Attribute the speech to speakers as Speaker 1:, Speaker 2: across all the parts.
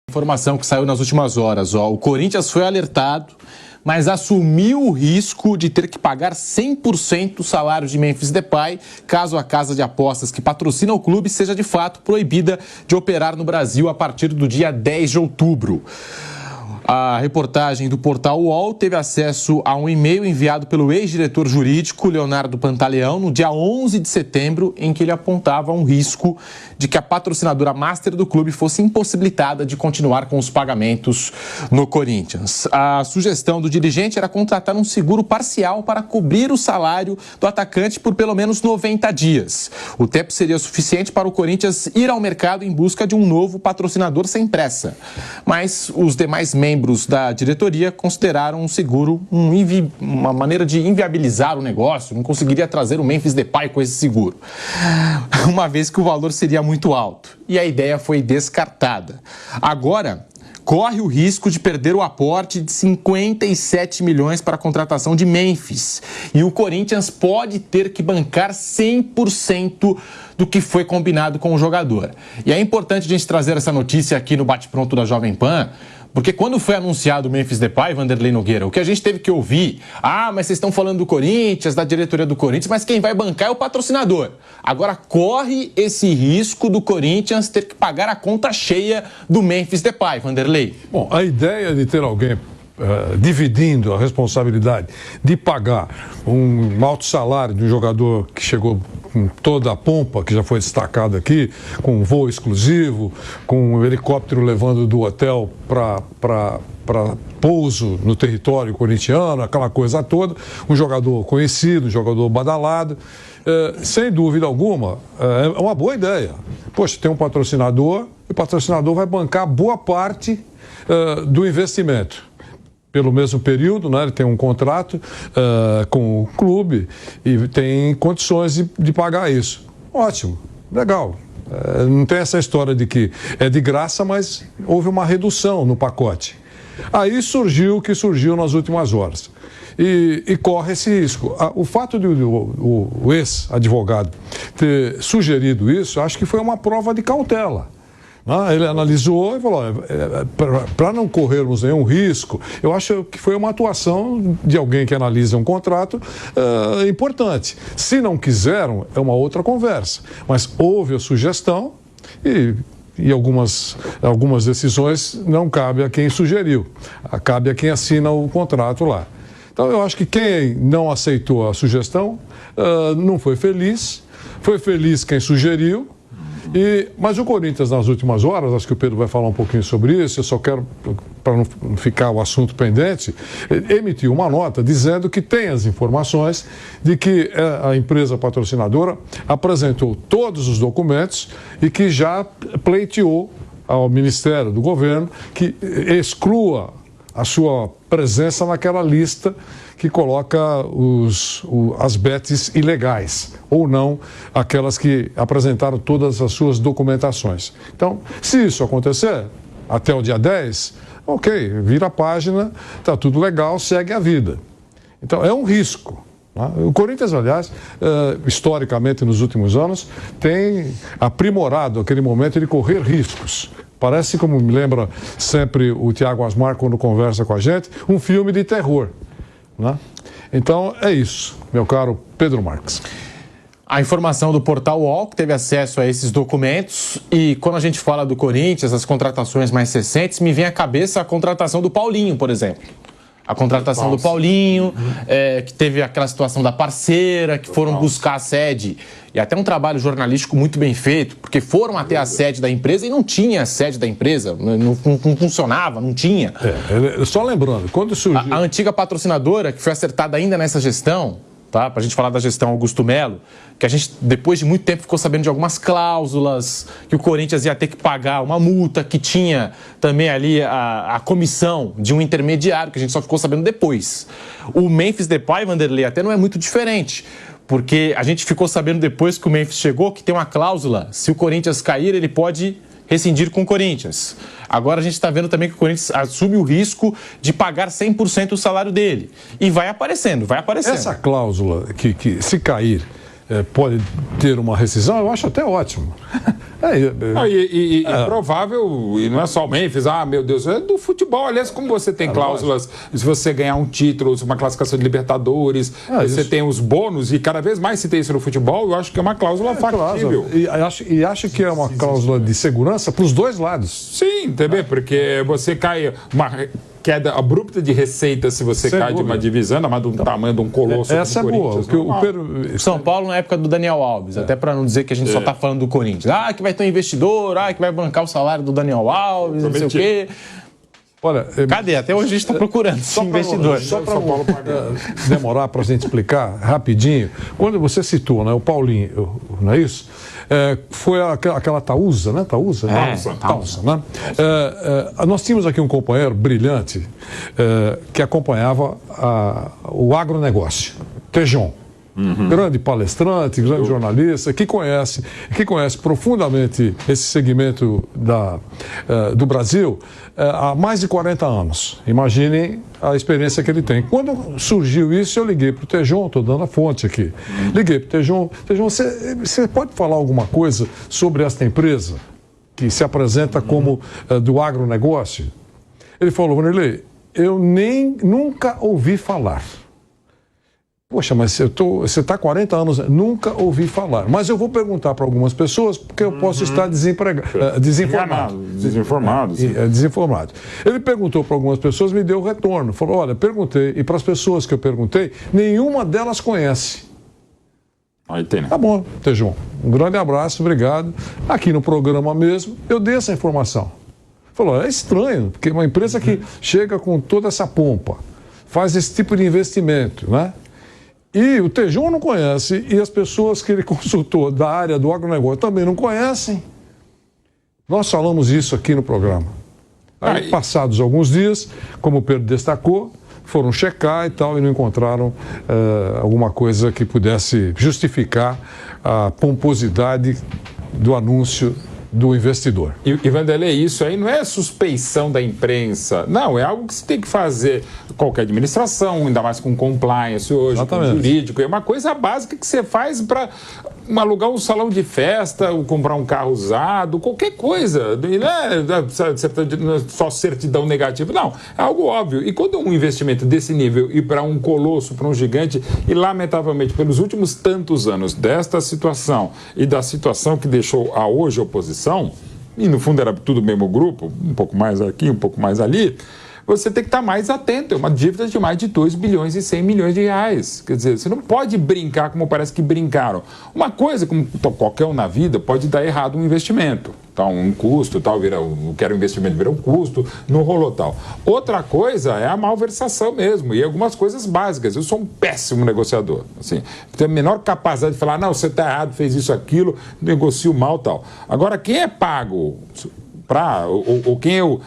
Speaker 1: Informação que saiu nas últimas horas, o Corinthians foi alertado, mas assumiu o risco de ter que pagar 100% do salário de Memphis Depay, caso a casa de apostas que patrocina o clube seja de fato proibida de operar no Brasil a partir do dia 10 de outubro. A reportagem do portal UOL teve acesso a um e-mail enviado pelo ex-diretor jurídico Leonardo Pantaleão no dia 11 de setembro, em que ele apontava um risco de que a patrocinadora master do clube fosse impossibilitada de continuar com os pagamentos no Corinthians. A sugestão do dirigente era contratar um seguro parcial para cobrir o salário do atacante por pelo menos 90 dias. O tempo seria suficiente para o Corinthians ir ao mercado em busca de um novo patrocinador sem pressa. Mas os demais membros da diretoria consideraram um seguro uma maneira de inviabilizar o negócio, não conseguiria trazer o Memphis Depay com esse seguro, uma vez que o valor seria muito alto. E a ideia foi descartada. Agora, corre o risco de perder o aporte de 57 milhões para a contratação de Memphis. E o Corinthians pode ter que bancar 100% do que foi combinado com o jogador. E é importante a gente trazer essa notícia aqui no Bate-Pronto da Jovem Pan, porque quando foi anunciado o Memphis Depay, Vanderlei Nogueira, o que a gente teve que ouvir, mas vocês estão falando do Corinthians, da diretoria do Corinthians, mas quem vai bancar é o patrocinador. Agora corre esse risco do Corinthians ter que pagar a conta cheia do Memphis Depay, Vanderlei.
Speaker 2: Bom, a ideia de ter alguém dividindo a responsabilidade de pagar um alto salário de um jogador que chegou com toda a pompa, que já foi destacado aqui, com um voo exclusivo, com um helicóptero levando do hotel para pouso no território corintiano, aquela coisa toda, um jogador conhecido, um jogador badalado, sem dúvida alguma, é uma boa ideia. Poxa, tem um patrocinador, e o patrocinador vai bancar boa parte do investimento. Pelo mesmo período, né? Ele tem um contrato com o clube e tem condições de pagar isso. Ótimo, legal. Não tem essa história de que é de graça, mas houve uma redução no pacote. Aí surgiu o que surgiu nas últimas horas. E corre esse risco. O fato de o ex-advogado ter sugerido isso, acho que foi uma prova de cautela. Ele analisou e falou, para não corrermos nenhum risco, eu acho que foi uma atuação de alguém que analisa um contrato importante. Se não quiseram, é uma outra conversa. Mas houve a sugestão e algumas decisões não cabe a quem sugeriu, cabe a quem assina o contrato lá. Então eu acho que quem não aceitou a sugestão não foi feliz quem sugeriu. Mas o Corinthians, nas últimas horas, acho que o Pedro vai falar um pouquinho sobre isso, eu só quero, para não ficar o assunto pendente, emitiu uma nota dizendo que tem as informações de que a empresa patrocinadora apresentou todos os documentos e que já pleiteou ao Ministério do Governo que exclua a sua presença naquela lista que coloca as bets ilegais, ou não aquelas que apresentaram todas as suas documentações. Então, se isso acontecer, até o dia 10, ok, vira a página, está tudo legal, segue a vida. Então, é um risco. O Corinthians, aliás, historicamente, nos últimos anos, tem aprimorado aquele momento de correr riscos. Parece, como me lembra sempre o Thiago Asmar quando conversa com a gente, um filme de terror. Então, é isso, meu caro Pedro Marques.
Speaker 1: A informação do portal UOL, que teve acesso a esses documentos, e quando a gente fala do Corinthians, as contratações mais recentes, me vem à cabeça a contratação do Paulinho, por exemplo. A contratação do Paulinho, que teve aquela situação da parceira, que foram buscar a sede, e até um trabalho jornalístico muito bem feito, porque foram até a sede da empresa e não tinha a sede da empresa, não funcionava, não tinha.
Speaker 2: Só lembrando, quando surgiu...
Speaker 1: A antiga patrocinadora, que foi acertada ainda nessa gestão, tá? Para a gente falar da gestão Augusto Melo, que a gente, depois de muito tempo, ficou sabendo de algumas cláusulas, que o Corinthians ia ter que pagar uma multa, que tinha também ali a comissão de um intermediário, que a gente só ficou sabendo depois. O Memphis Depay, Vanderlei, até não é muito diferente, porque a gente ficou sabendo depois que o Memphis chegou, que tem uma cláusula, se o Corinthians cair, ele pode rescindir com o Corinthians. Agora a gente está vendo também que o Corinthians assume o risco de pagar 100% do salário dele. E vai aparecendo, vai aparecendo.
Speaker 2: Essa cláusula que se cair, pode ter uma rescisão, eu acho até ótimo.
Speaker 3: É provável, e não é só o Memphis, meu Deus, é do futebol. Aliás, como você tem cláusulas, se você ganhar um título, uma classificação de Libertadores, você tem os bônus, e cada vez mais se tem isso no futebol, eu acho que é uma cláusula factível.
Speaker 2: E acho que é uma cláusula de segurança para os dois lados.
Speaker 3: Sim, entendeu? Porque você cai uma queda abrupta de receita se você cai de uma divisão, mas do tamanho de um colosso.
Speaker 2: Essa é boa.
Speaker 1: São Paulo na época do Daniel Alves, até para não dizer que a gente só está falando do Corinthians. Que vai ter um investidor, que vai bancar o salário do Daniel Alves, não sei o quê.
Speaker 2: Olha,
Speaker 1: cadê? Até hoje a gente está procurando esse investidor.
Speaker 2: Só para demorar para a gente explicar rapidinho, quando você citou, né, o Paulinho, não é isso? Foi aquela Taúsa, né? Taúsa, né? Nós tínhamos aqui um companheiro brilhante que acompanhava o agronegócio, Tejon. Grande palestrante, grande jornalista, que conhece profundamente esse segmento do Brasil há mais de 40 anos. Imaginem a experiência que ele tem. Quando surgiu isso, eu liguei para o Tejon, estou dando a fonte aqui. Liguei para o Tejon. Tejon, você pode falar alguma coisa sobre esta empresa que se apresenta como do agronegócio? Ele falou, Vanderlei, eu nunca ouvi falar. Poxa, mas você está há 40 anos, nunca ouvi falar. Mas eu vou perguntar para algumas pessoas, porque eu posso estar desinformado. Desinformado. Ele perguntou para algumas pessoas, me deu retorno. Falou, olha, perguntei, e para as pessoas que eu perguntei, nenhuma delas conhece.
Speaker 3: Aí tem, né?
Speaker 2: Tá bom, Tejon. Um grande abraço, obrigado. Aqui no programa mesmo, eu dei essa informação. Falou, é estranho, porque uma empresa que chega com toda essa pompa, faz esse tipo de investimento, né? E o Tejon não conhece, e as pessoas que ele consultou da área do agronegócio também não conhecem. Nós falamos isso aqui no programa. Aí, passados alguns dias, como o Pedro destacou, foram checar e tal, e não encontraram alguma coisa que pudesse justificar a pomposidade do anúncio do investidor.
Speaker 3: E Vanderlei, isso aí não é suspeição da imprensa, não, é algo que você tem que fazer qualquer administração, ainda mais com compliance hoje, com jurídico, é uma coisa básica que você faz para alugar um salão de festa, ou comprar um carro usado, qualquer coisa, não é só certidão negativa, não, é algo óbvio. E quando um investimento desse nível e para um colosso, para um gigante, e lamentavelmente pelos últimos tantos anos desta situação e da situação que deixou a hoje a oposição, e no fundo era tudo o mesmo grupo, um pouco mais aqui, um pouco mais ali, você tem que estar mais atento. É uma dívida de mais de 2 bilhões e 100 milhões de reais. Quer dizer, você não pode brincar como parece que brincaram. Uma coisa, como qualquer um na vida, pode dar errado um investimento. Então, um custo, tal, quero investimento, vira um custo, não rolou tal. Outra coisa é a malversação mesmo, e algumas coisas básicas. Eu sou um péssimo negociador. Assim, tenho a menor capacidade de falar, não, você está errado, fez isso, aquilo, negocio mal, tal. Agora, quem é pago...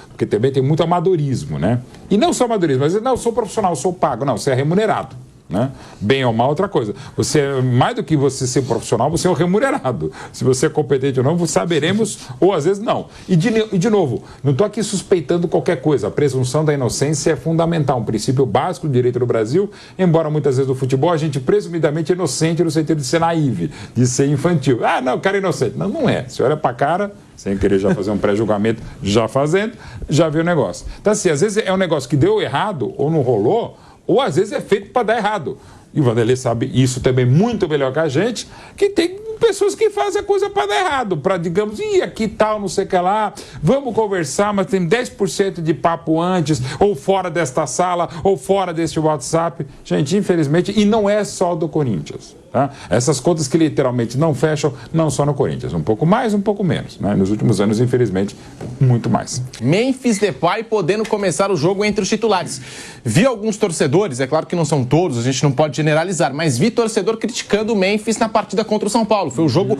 Speaker 3: porque também tem muito amadorismo, né? E não só amadorismo, mas não, eu sou profissional, eu sou pago. Não, você é remunerado, né? Bem ou mal, outra coisa. Você, mais do que você ser profissional, você é o remunerado. Se você é competente ou não, saberemos, ou às vezes não. E de novo, não estou aqui suspeitando qualquer coisa. A presunção da inocência é fundamental, um princípio básico do direito do Brasil, embora muitas vezes no futebol a gente presumidamente é inocente no sentido de ser naive, de ser infantil. Não, o cara é inocente. Não, não é. Você olha para a cara... sem querer já fazer um pré-julgamento, já fazendo, já viu o negócio. Então, assim, às vezes é um negócio que deu errado ou não rolou, ou às vezes é feito para dar errado. E o Vanderlei sabe isso também muito melhor que a gente, que tem pessoas que fazem a coisa para dar errado, para, digamos, aqui tal, não sei o que lá, vamos conversar, mas tem 10% de papo antes, ou fora desta sala, ou fora deste WhatsApp. Gente, infelizmente, e não é só do Corinthians. Tá? Essas contas que literalmente não fecham, não só no Corinthians, um pouco mais, um pouco menos, né? Nos últimos anos, infelizmente, muito mais.
Speaker 1: Memphis Depay podendo começar o jogo entre os titulares. Vi alguns torcedores, é claro que não são todos, a gente não pode generalizar, mas vi torcedor criticando o Memphis na partida contra o São Paulo. Foi o jogo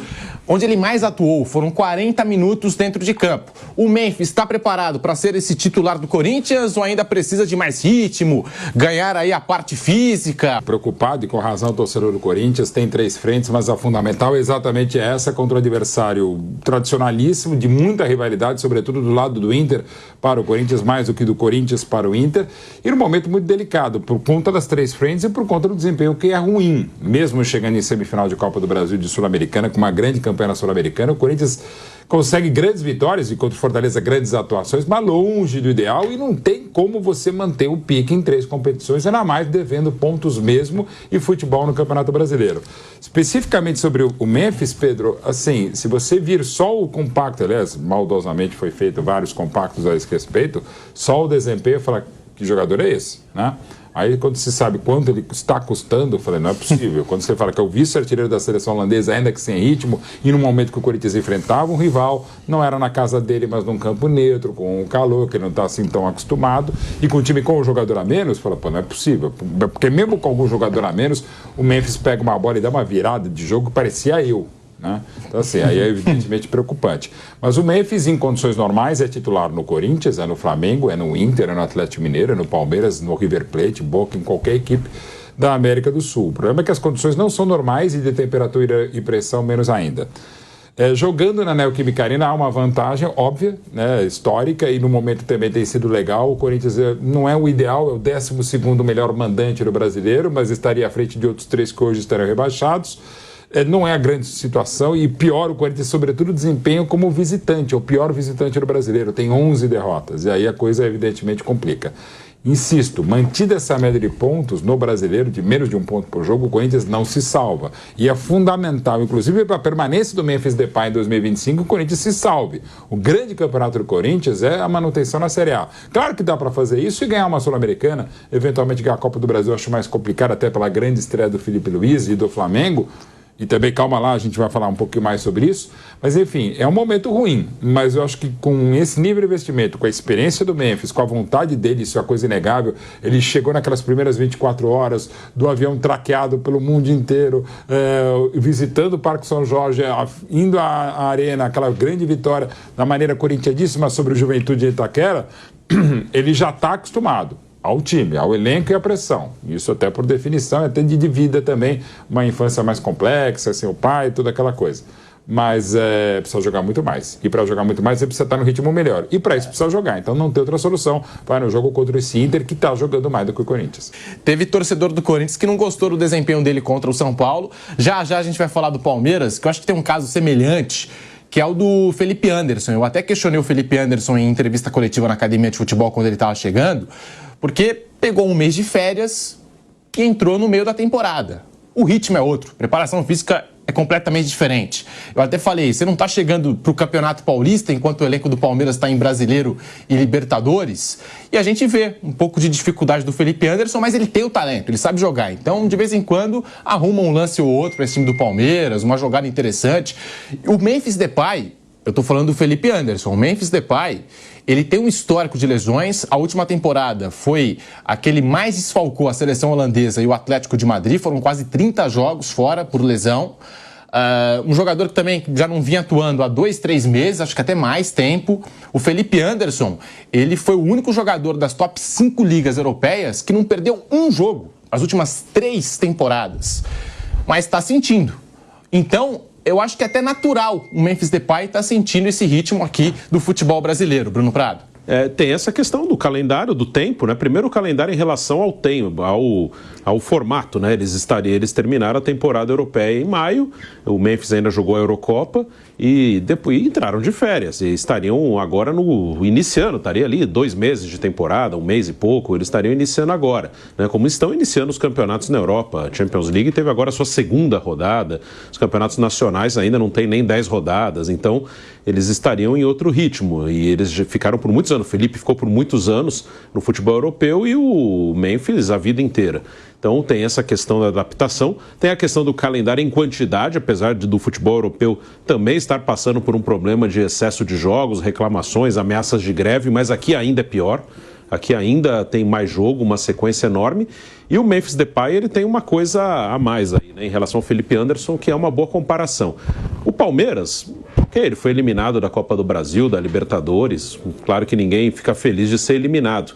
Speaker 1: onde ele mais atuou, foram 40 minutos dentro de campo. O Memphis está preparado para ser esse titular do Corinthians ou ainda precisa de mais ritmo, ganhar aí a parte física?
Speaker 3: Preocupado e com razão o torcedor do Corinthians, Corinthians tem 3 frentes, mas a fundamental é exatamente essa, contra o adversário tradicionalíssimo, de muita rivalidade, sobretudo do lado do Inter para o Corinthians, mais do que do Corinthians para o Inter, e num momento muito delicado, por conta das 3 frentes e por conta do desempenho que é ruim. Mesmo chegando em semifinal de Copa do Brasil de Sul-Americana, com uma grande campanha na Sul-Americana, o Corinthians consegue grandes vitórias e contra o Fortaleza grandes atuações, mas longe do ideal, e não tem como você manter o pique em 3 competições, ainda mais devendo pontos mesmo e futebol no Campeonato Brasileiro. Especificamente sobre o Memphis, Pedro, assim, se você vir só o compacto, aliás, maldosamente foi feito vários compactos a esse respeito, só o desempenho, fala, que jogador é esse, né? Aí, quando se sabe quanto ele está custando, eu falei, não é possível. Quando você fala que é o vice-artilheiro da seleção holandesa, ainda que sem ritmo, e no momento que o Corinthians enfrentava um rival, não era na casa dele, mas num campo neutro, com um calor, que ele não está assim tão acostumado, e com um time com um jogador a menos, fala, pô, não é possível. Porque mesmo com algum jogador a menos, o Memphis pega uma bola e dá uma virada de jogo que parecia eu. Né? Então, assim, aí é evidentemente preocupante. Mas o Memphis, em condições normais, é titular no Corinthians, é no Flamengo, é no Inter, é no Atlético Mineiro, é no Palmeiras, no River Plate, Boca, em qualquer equipe da América do Sul. O problema é que as condições não são normais e de temperatura e pressão menos ainda. Jogando na Neoquímica Arena há uma vantagem óbvia, né, histórica, e no momento também tem sido legal. O Corinthians não é o ideal, é o 12º melhor mandante do brasileiro, mas estaria à frente de outros 3 que hoje estarão rebaixados. Não é a grande situação, e pior, o Corinthians, sobretudo, desempenho como visitante, é o pior visitante do brasileiro, tem 11 derrotas, e aí a coisa evidentemente complica. Insisto, mantida essa média de pontos no brasileiro, de menos de 1 ponto por jogo, o Corinthians não se salva. E é fundamental, inclusive para a permanência do Memphis Depay em 2025, o Corinthians se salve. O grande campeonato do Corinthians é a manutenção na Série A. Claro que dá para fazer isso e ganhar uma Sul-Americana, eventualmente ganhar a Copa do Brasil, acho mais complicado, até pela grande estreia do Felipe Luiz e do Flamengo. E também, calma lá, a gente vai falar um pouquinho mais sobre isso. Mas, enfim, é um momento ruim. Mas eu acho que com esse nível de investimento, com a experiência do Memphis, com a vontade dele, isso é uma coisa inegável. Ele chegou naquelas primeiras 24 horas do avião traqueado pelo mundo inteiro, visitando o Parque São Jorge, indo à Arena, aquela grande vitória da maneira corintianíssima sobre o Juventude de Itaquera. Ele já está acostumado ao time, ao elenco e à pressão. Isso até por definição, até de vida também, uma infância mais complexa, sem o pai, toda aquela coisa. Mas precisa jogar muito mais. E para jogar muito mais, você precisa estar no ritmo melhor. E para isso precisa jogar. Então não tem outra solução. Vai no jogo contra esse Inter, que está jogando mais do que o Corinthians.
Speaker 1: Teve torcedor do Corinthians que não gostou do desempenho dele contra o São Paulo. Já já a gente vai falar do Palmeiras, que eu acho que tem um caso semelhante, que é o do Felipe Anderson. Eu até questionei o Felipe Anderson em entrevista coletiva na Academia de Futebol quando ele estava chegando, porque pegou um mês de férias e entrou no meio da temporada. O ritmo é outro, preparação física é completamente diferente. Eu até falei, você não está chegando para o Campeonato Paulista enquanto o elenco do Palmeiras está em Brasileiro e Libertadores, e a gente vê um pouco de dificuldade do Felipe Anderson, mas ele tem o talento, ele sabe jogar. Então, de vez em quando, arruma um lance ou outro para esse time do Palmeiras, uma jogada interessante. O Memphis Depay, eu estou falando do Felipe Anderson, o Memphis Depay, ele tem um histórico de lesões. A última temporada foi a que ele mais desfalcou a seleção holandesa e o Atlético de Madrid. Foram quase 30 jogos fora por lesão. Um jogador que também já não vinha atuando há 2, 3 meses, acho que até mais tempo. O Felipe Anderson, ele foi o único jogador das top 5 ligas europeias que não perdeu um jogo as últimas 3 temporadas. Mas está sentindo. Então, eu acho que é até natural o Memphis Depay estar sentindo esse ritmo aqui do futebol brasileiro, Bruno Prado.
Speaker 4: Tem essa questão do calendário, do tempo, né? Primeiro o calendário em relação ao tempo, ao formato, né? Eles terminaram a temporada europeia em maio, o Memphis ainda jogou a Eurocopa e depois entraram de férias e estariam agora iniciando, estaria ali 2 meses de temporada, 1 mês e pouco, eles estariam iniciando agora, né? Como estão iniciando os campeonatos na Europa. A Champions League teve agora a sua 2ª rodada, os campeonatos nacionais ainda não tem nem 10 rodadas, então eles estariam em outro ritmo e eles ficaram por muitos anos. O Felipe ficou por muitos anos no futebol europeu e o Memphis a vida inteira. Então tem essa questão da adaptação, tem a questão do calendário em quantidade, apesar do futebol europeu também estar passando por um problema de excesso de jogos, reclamações, ameaças de greve, mas aqui ainda é pior. Aqui ainda tem mais jogo, uma sequência enorme. E o Memphis Depay, ele tem uma coisa a mais aí, né, em relação ao Felipe Anderson, que é uma boa comparação. O Palmeiras, ele foi eliminado da Copa do Brasil, da Libertadores. Claro que ninguém fica feliz de ser eliminado.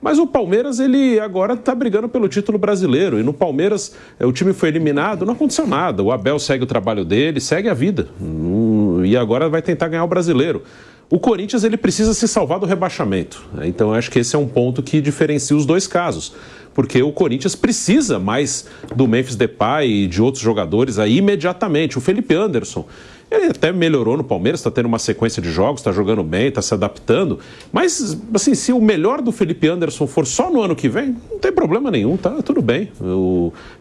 Speaker 4: Mas o Palmeiras, ele agora está brigando pelo título brasileiro. E no Palmeiras, o time foi eliminado, não aconteceu nada. O Abel segue o trabalho dele, segue a vida. E agora vai tentar ganhar o brasileiro. O Corinthians, ele precisa se salvar do rebaixamento. Então, eu acho que esse é um ponto que diferencia os dois casos. Porque o Corinthians precisa mais do Memphis Depay e de outros jogadores aí imediatamente. O Felipe Anderson, ele até melhorou no Palmeiras, está tendo uma sequência de jogos, está jogando bem, está se adaptando. Mas, assim, se o melhor do Felipe Anderson for só no ano que vem, não tem problema nenhum, tá tudo bem.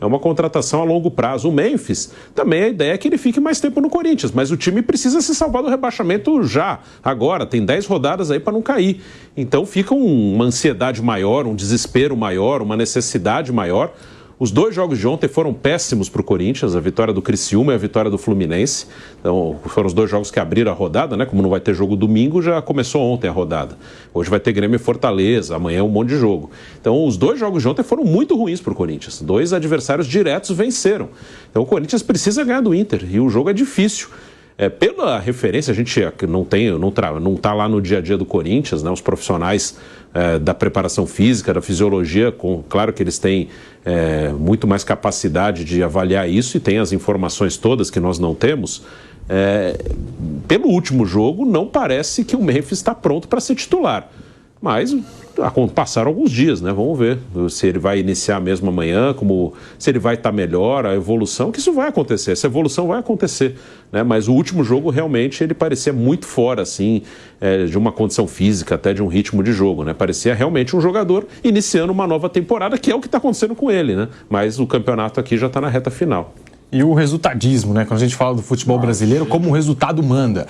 Speaker 4: É uma contratação a longo prazo. O Memphis, também a ideia é que ele fique mais tempo no Corinthians, mas o time precisa se salvar do rebaixamento já, agora. Tem 10 rodadas aí para não cair. Então fica uma ansiedade maior, um desespero maior, uma necessidade maior. Os 2 jogos de ontem foram péssimos para o Corinthians, a vitória do Criciúma e a vitória do Fluminense. Então, foram os 2 jogos que abriram a rodada, né? Como não vai ter jogo domingo, já começou ontem a rodada. Hoje vai ter Grêmio e Fortaleza, amanhã um monte de jogo. Então, os 2 jogos de ontem foram muito ruins para o Corinthians. 2 adversários diretos venceram. Então, o Corinthians precisa ganhar do Inter e o jogo é difícil. Pela referência, a gente não está lá no dia a dia do Corinthians, né? Os profissionais da preparação física, da fisiologia, claro que eles têm muito mais capacidade de avaliar isso e têm as informações todas que nós não temos. Pelo último jogo, não parece que o Memphis está pronto para ser titular. Mas passaram alguns dias, né? Vamos ver se ele vai iniciar mesmo amanhã, se ele vai estar melhor, a evolução, que isso vai acontecer, essa evolução vai acontecer, né? Mas o último jogo realmente ele parecia muito fora, assim, de uma condição física, até de um ritmo de jogo, né? Parecia realmente um jogador iniciando uma nova temporada, que é o que está acontecendo com ele, né? Mas o campeonato aqui já está na reta final.
Speaker 1: E o resultadismo, né? Quando a gente fala do futebol brasileiro, como o resultado manda.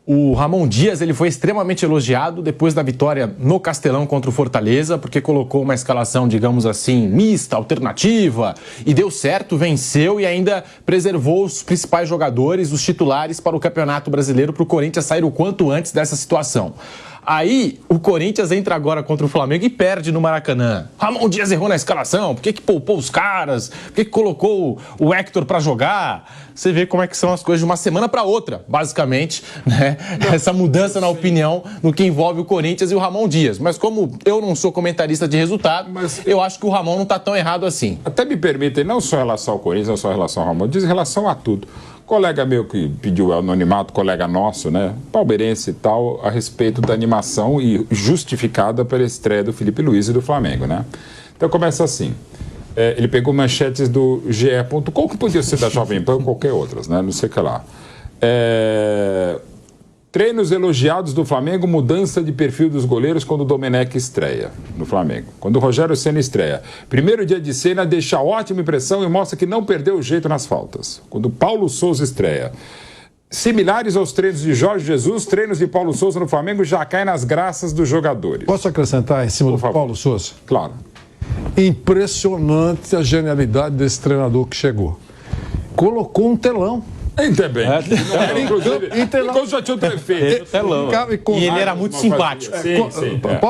Speaker 1: O Ramon Dias, ele foi extremamente elogiado depois da vitória no Castelão contra o Fortaleza, porque colocou uma escalação, digamos assim, mista, alternativa, e deu certo, venceu e ainda preservou os principais jogadores, os titulares para o Campeonato Brasileiro, para o Corinthians sair o quanto antes dessa situação. Aí, o Corinthians entra agora contra o Flamengo e perde no Maracanã. Ramon Dias errou na escalação, por que poupou os caras? Por que colocou o Héctor para jogar? Você vê como é que são as coisas de uma semana para outra, basicamente, né? Essa mudança na opinião no que envolve o Corinthians e o Ramon Dias. Mas como eu não sou comentarista de resultado, eu acho que o Ramon não está tão errado assim.
Speaker 3: Até me permitem, não só em relação ao Corinthians, não só em relação ao Ramon Dias, em relação a tudo. Colega meu que pediu anonimato, colega nosso, né, palmeirense e tal, a respeito da animação e justificada pela estreia do Felipe Luiz e do Flamengo, né? Então começa assim, ele pegou manchetes do GE.com, que podia ser da Jovem Pan ou qualquer outras, né, não sei o que lá. Treinos elogiados do Flamengo, mudança de perfil dos goleiros quando o Domenech estreia no Flamengo. Quando o Rogério Ceni estreia. Primeiro dia de cena deixa ótima impressão e mostra que não perdeu o jeito nas faltas. Quando o Paulo Souza estreia. Similares aos treinos de Jorge Jesus, treinos de Paulo Souza no Flamengo já caem nas graças dos jogadores.
Speaker 2: Posso acrescentar em cima do Paulo Souza?
Speaker 3: Claro.
Speaker 2: Impressionante a genialidade desse treinador que chegou. Colocou um telão.
Speaker 3: Ainda bem. Inclusive já tinha o prefeito.
Speaker 1: E ele era muito simpático.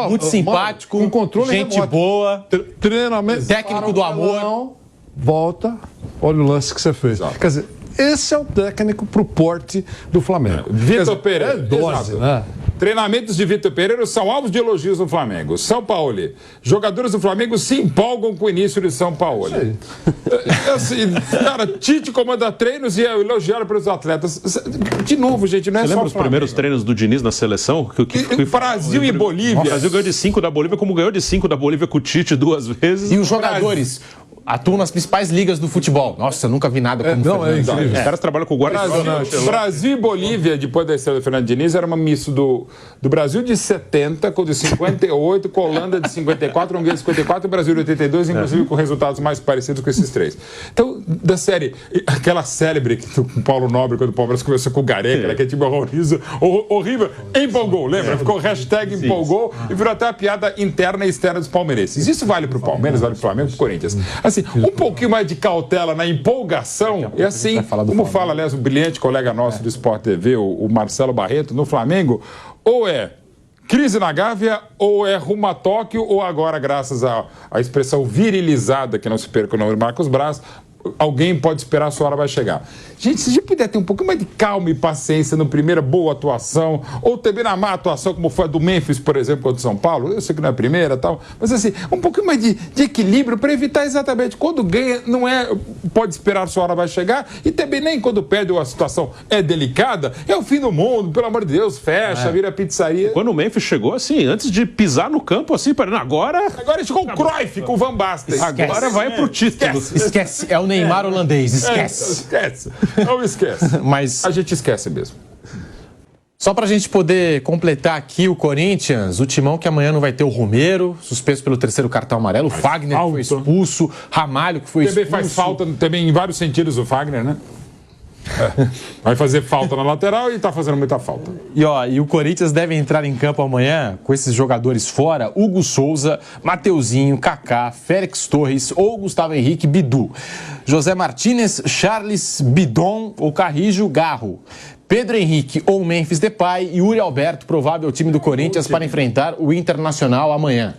Speaker 1: Muito simpático,
Speaker 2: com controle
Speaker 1: gente
Speaker 2: remoto.
Speaker 1: boa,
Speaker 2: treinamento,
Speaker 1: técnico do amor.
Speaker 2: Volta, olha o lance que você fez. Exato. Quer dizer, esse é o técnico pro porte do Flamengo.
Speaker 3: Vitor Pereira.
Speaker 2: É dose, né?
Speaker 3: Treinamentos de Vitor Pereira são alvos de elogios no Flamengo. São Paulo. Jogadores do Flamengo se empolgam com o início de São Paulo. Assim, cara, Tite comanda treinos e é elogiado pelos atletas. De novo, gente, não é
Speaker 4: Você
Speaker 3: só
Speaker 4: lembra os primeiros treinos do Diniz na seleção?
Speaker 3: Brasil e Bolívia.
Speaker 4: O Brasil ganhou de 5 da Bolívia, como ganhou de 5 da Bolívia com o Tite 2 vezes.
Speaker 1: E os jogadores atuam nas principais ligas do futebol. Nossa, eu nunca vi nada como
Speaker 4: Os caras trabalham com o Guarda.
Speaker 3: Brasil e Bolívia, depois da estreia do Fernando Diniz, era uma misto do Brasil de 70, com de 58, com a Holanda de 54, Hungria de 54 e Brasil de 82, inclusive com resultados mais parecidos com esses três. Então, da série, aquela célebre do Paulo Nobre, quando o Palmeiras começou com o Gareca, que é tipo horrível, empolgou, lembra? Ficou hashtag empolgou e virou até a piada interna e externa dos palmeirenses. Isso vale pro Palmeiras, vale pro Flamengo e pro Corinthians. Assim, um pouquinho mais de cautela na empolgação, e assim, como fala, aliás, o brilhante colega nosso do Sport TV, o Marcelo Barreto, no Flamengo, ou é crise na Gávea, ou é rumo a Tóquio, ou agora, graças à expressão virilizada, que não se perca o nome de Marcos Braz, alguém pode esperar, a sua hora vai chegar. Gente, se a gente puder ter um pouquinho mais de calma e paciência no primeira boa atuação, ou também na má atuação, como foi a do Memphis, por exemplo, contra o São Paulo, eu sei que não é a primeira e tal, mas assim, um pouquinho mais de equilíbrio para evitar exatamente quando ganha, não é, pode esperar sua hora vai chegar, e também nem quando perde ou a situação é delicada, é o fim do mundo, pelo amor de Deus, fecha, vira pizzaria.
Speaker 4: Quando o Memphis chegou, assim, antes de pisar no campo, assim, agora
Speaker 3: Chegou o Cruyff com o Van Basten.
Speaker 4: Agora vai pro título.
Speaker 1: Esquece, é o Neymar holandês, esquece.
Speaker 3: Esquece, não esquece.
Speaker 1: Mas
Speaker 3: A gente esquece mesmo.
Speaker 1: só pra gente poder completar aqui o Corinthians, o timão que amanhã não vai ter o Romero, suspenso pelo 3º cartão amarelo, o Fagner que foi expulso, Ramalho que foi expulso.
Speaker 3: Também faz falta, também em vários sentidos, o Fagner, né? Vai fazer falta na lateral e tá fazendo muita falta.
Speaker 1: E o Corinthians deve entrar em campo amanhã com esses jogadores fora: Hugo Souza, Mateuzinho, Kaká, Félix Torres ou Gustavo Henrique, Bidu, José Martínez, Charles, Bidon ou Carrijo, Garro, Pedro Henrique ou Memphis Depay e Yuri Alberto, provável time do Corinthians para enfrentar o Internacional amanhã.